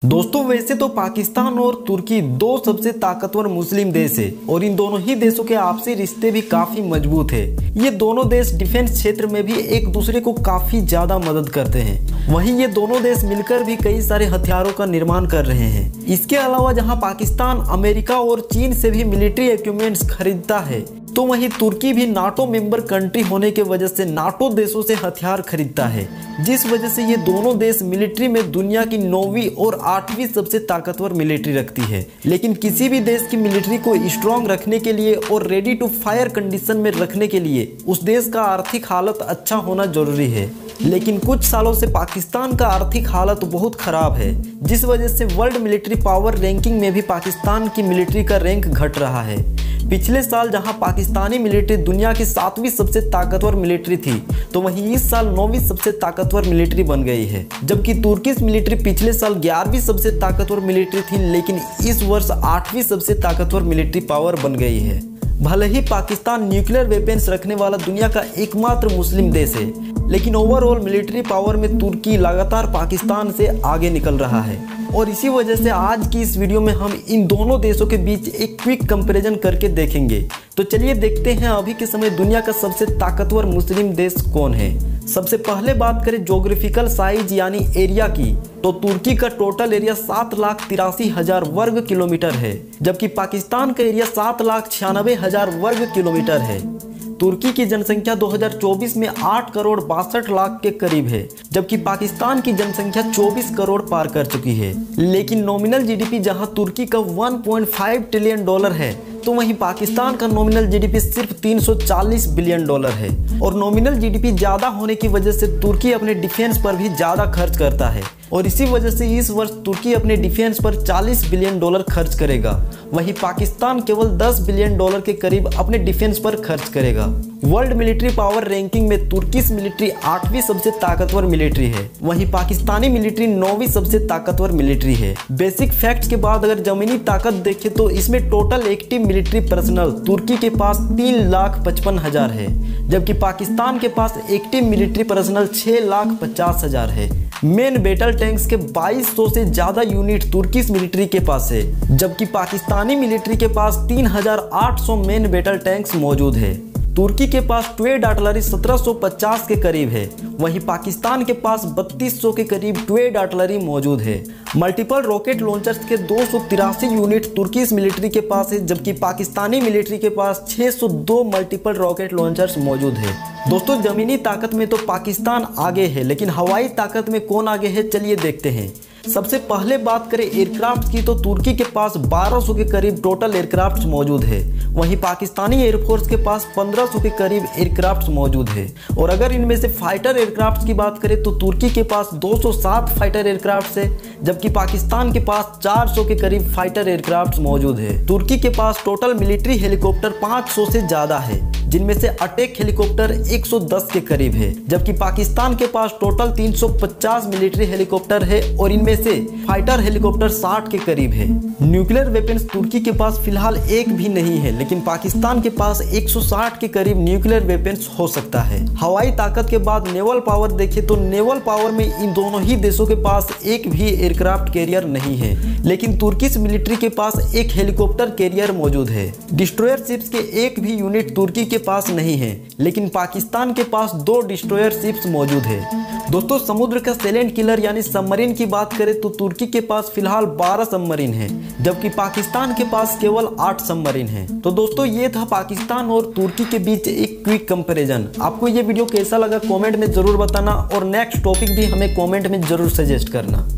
दोस्तों वैसे तो पाकिस्तान और तुर्की दो सबसे ताकतवर मुस्लिम देश है और इन दोनों ही देशों के आपसी रिश्ते भी काफी मजबूत है। ये दोनों देश डिफेंस क्षेत्र में भी एक दूसरे को काफी ज्यादा मदद करते हैं। वहीं ये दोनों देश मिलकर भी कई सारे हथियारों का निर्माण कर रहे हैं। इसके अलावा जहां पाकिस्तान अमेरिका और चीन से भी मिलिट्री इक्विपमेंट्स खरीदता है, तो वहीं तुर्की भी नाटो मेंबर कंट्री होने के वजह से नाटो देशों से हथियार खरीदता है, जिस वजह से ये दोनों देश मिलिट्री में दुनिया की 9वीं और 8वीं सबसे ताकतवर मिलिट्री रखती है। लेकिन किसी भी देश की मिलिट्री को स्ट्रॉन्ग रखने के लिए और रेडी टू फायर कंडीशन में रखने के लिए उस देश का आर्थिक हालत अच्छा होना जरूरी है। लेकिन कुछ सालों से पाकिस्तान का आर्थिक हालत बहुत खराब है, जिस वजह से वर्ल्ड मिलिट्री पावर रैंकिंग में भी पाकिस्तान की मिलिट्री का रैंक घट रहा है। पिछले साल जहां पाकिस्तानी मिलिट्री दुनिया की 7वीं सबसे ताकतवर मिलिट्री थी, तो वहीं इस साल 9वीं सबसे ताकतवर मिलिट्री बन गई है। जबकि तुर्की मिलिट्री पिछले साल 11वीं सबसे ताकतवर मिलिट्री थी, लेकिन इस वर्ष 8वीं सबसे ताकतवर मिलिट्री पावर बन गई है। भले ही पाकिस्तान न्यूक्लियर वेपन्स रखने वाला दुनिया का एकमात्र मुस्लिम देश है, लेकिन ओवरऑल मिलिट्री पावर में तुर्की लगातार पाकिस्तान से आगे निकल रहा है। और इसी वजह से आज की इस वीडियो में हम इन दोनों देशों के बीच एक क्विक कंपैरिजन करके देखेंगे। तो चलिए देखते हैं अभी के समय दुनिया का सबसे ताकतवर मुस्लिम देश कौन है। सबसे पहले बात करें ज्योग्राफिकल साइज यानी एरिया की, तो तुर्की का टोटल एरिया 7,83,000 वर्ग किलोमीटर है, जबकि पाकिस्तान का एरिया 7,96,000 वर्ग किलोमीटर है। तुर्की की जनसंख्या 2024 में 8 करोड़ 62 लाख के करीब है, जबकि पाकिस्तान की जनसंख्या 24 करोड़ पार कर चुकी है। लेकिन नॉमिनल जीडीपी जहां तुर्की का 1.5 ट्रिलियन डॉलर है, तो वहीं पाकिस्तान का नॉमिनल जीडीपी सिर्फ 340 बिलियन डॉलर है। और नॉमिनल जीडीपी ज्यादा होने की वजह से तुर्की अपने डिफेंस पर भी ज्यादा खर्च करता है, और इसी वजह से इस वर्ष तुर्की अपने डिफेंस पर 40 बिलियन डॉलर खर्च करेगा। वहीं पाकिस्तान केवल 10 बिलियन डॉलर के करीब अपने डिफेंस पर खर्च करेगा। वर्ल्ड मिलिट्री पावर रैंकिंग में तुर्की मिलिट्री 8वीं सबसे ताकतवर मिलिट्री है, वहीं पाकिस्तानी मिलिट्री 9वीं सबसे ताकतवर मिलिट्री है। बेसिक फैक्ट्स के बाद अगर जमीनी ताकत देखें तो इसमें टोटल एक्टिव मिलिट्री पर्सनल तुर्की के पास 3,55,000 है, जबकि पाकिस्तान के पास एक्टिव मिलिट्री पर्सनल 6,50,000 है। मेन बैटल टैंक्स के 2200 से ज्यादा यूनिट तुर्की मिलिट्री के पास है, जबकि पाकिस्तानी मिलिट्री के पास 3,800 मेन बैटल टैंक्स मौजूद है। तुर्की के पास ट्वेड आर्टिलरी 1750 के करीब है, वहीं पाकिस्तान के पास 3200 के करीब ट्वेड आर्टिलरी मौजूद है। मल्टीपल रॉकेट लॉन्चर्स के 283 यूनिट तुर्की मिलिट्री के पास है, जबकि पाकिस्तानी मिलिट्री के पास 602 मल्टीपल रॉकेट लॉन्चर्स मौजूद है। दोस्तों जमीनी ताकत में तो पाकिस्तान आगे है, लेकिन हवाई ताकत में कौन आगे है चलिए देखते हैं। सबसे पहले बात करें एयरक्राफ्ट की, तो तुर्की के पास 1200 के करीब टोटल एयरक्राफ्ट मौजूद है, वहीं पाकिस्तानी एयरफोर्स के पास 1500 के करीब एयरक्राफ्ट मौजूद है। और अगर इनमें से फाइटर एयरक्राफ्ट की बात करें तो तुर्की के पास 207 फाइटर एयरक्राफ्ट है, जबकि पाकिस्तान के पास 400 के करीब फाइटर एयरक्राफ्ट मौजूद है। तुर्की के पास टोटल मिलिट्री हेलीकॉप्टर 500 से ज्यादा है, जिनमें से अटैक हेलीकॉप्टर 110 के करीब है, जबकि पाकिस्तान के पास टोटल 350 मिलिट्री हेलीकॉप्टर है और इनमें से फाइटर हेलीकॉप्टर 60 के करीब है। न्यूक्लियर वेपन्स तुर्की के पास फिलहाल एक भी नहीं है, लेकिन पाकिस्तान के पास 160 के करीब न्यूक्लियर वेपन्स हो सकता है। हवाई ताकत के बाद नेवल पावर देखें तो नेवल पावर में इन दोनों ही देशों के पास एक भी एयरक्राफ्ट कैरियर नहीं है, लेकिन तुर्की मिलिट्री के पास एक हेलीकॉप्टर कैरियर मौजूद है। डिस्ट्रॉयर शिप्स के एक भी यूनिट तुर्की के पास नहीं है, लेकिन पाकिस्तान के पास 2 डिस्ट्रॉयर शिप्स मौजूद है। दोस्तों समुद्र का साइलेंट किलर यानी सबमरीन की बात करें तो तुर्की के पास फिलहाल 12 सबमरीन है, जबकि पाकिस्तान के पास केवल 8 सबमरीन है। तो दोस्तों ये था पाकिस्तान और तुर्की के बीच एक क्विक कंपैरिजन। आपको ये वीडियो कैसा लगा कमेंट में जरूर बताना, और नेक्स्ट टॉपिक भी हमें कमेंट में जरूर सजेस्ट करना।